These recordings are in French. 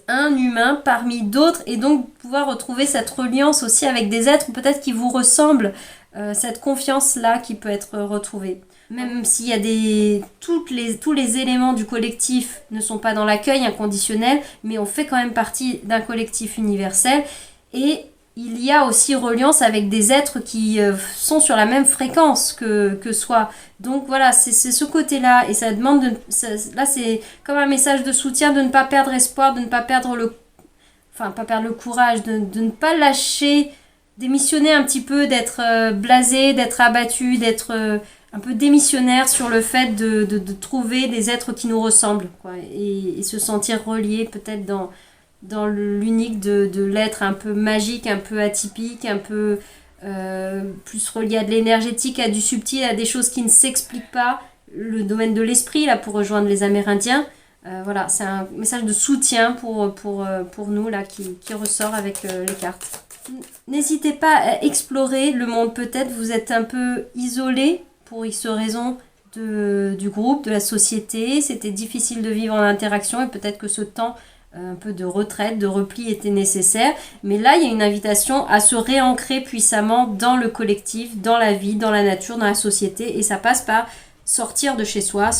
un humain parmi d'autres et donc pouvoir retrouver cette reliance aussi avec des êtres peut-être qui vous ressemblent, cette confiance-là qui peut être retrouvée. Même s'il y a tous les éléments du collectif ne sont pas dans l'accueil inconditionnel, mais on fait quand même partie d'un collectif universel et il y a aussi reliance avec des êtres qui sont sur la même fréquence que soi. Donc voilà, c'est ce côté-là. Et ça demande, là c'est comme un message de soutien, de ne pas perdre espoir, de ne pas perdre pas perdre le courage, de ne pas lâcher, démissionner un petit peu, d'être blasé, d'être abattu, d'être un peu démissionnaire sur le fait de trouver des êtres qui nous ressemblent, quoi, et se sentir relié peut-être dans l'unique de l'être un peu magique, un peu atypique, un peu plus relié à de l'énergétique, à du subtil, à des choses qui ne s'expliquent pas, le domaine de l'esprit, là, pour rejoindre les Amérindiens. Voilà, c'est un message de soutien pour nous, là, qui ressort avec les cartes. N'hésitez pas à explorer le monde, peut-être vous êtes un peu isolé pour X raisons du groupe, de la société, c'était difficile de vivre en interaction et peut-être que ce temps un peu de retraite, de repli était nécessaire. Mais là, il y a une invitation à se réancrer puissamment dans le collectif, dans la vie, dans la nature, dans la société. Et ça passe par sortir de chez soi,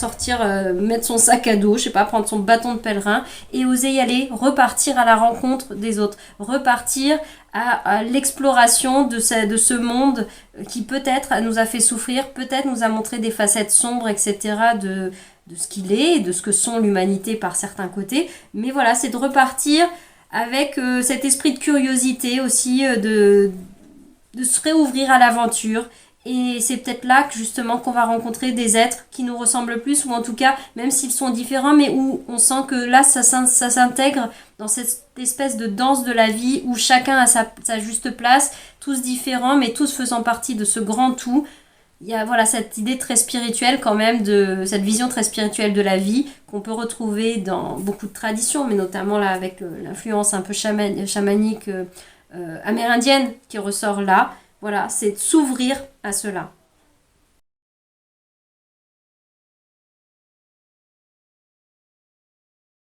mettre son sac à dos, je sais pas, prendre son bâton de pèlerin et oser y aller, repartir à la rencontre des autres, repartir à l'exploration de ce monde qui peut-être nous a fait souffrir, peut-être nous a montré des facettes sombres, etc. de ce qu'il est et de ce que sont l'humanité par certains côtés. Mais voilà, c'est de repartir avec cet esprit de curiosité aussi, de se réouvrir à l'aventure. Et c'est peut-être là que justement qu'on va rencontrer des êtres qui nous ressemblent plus, ou en tout cas, même s'ils sont différents, mais où on sent que là, ça s'intègre dans cette espèce de danse de la vie, où chacun a sa juste place, tous différents, mais tous faisant partie de ce grand tout. Il y a voilà cette idée très spirituelle quand même, cette vision très spirituelle de la vie qu'on peut retrouver dans beaucoup de traditions, mais notamment là avec l'influence un peu chamanique amérindienne qui ressort là. Voilà, c'est de s'ouvrir à cela.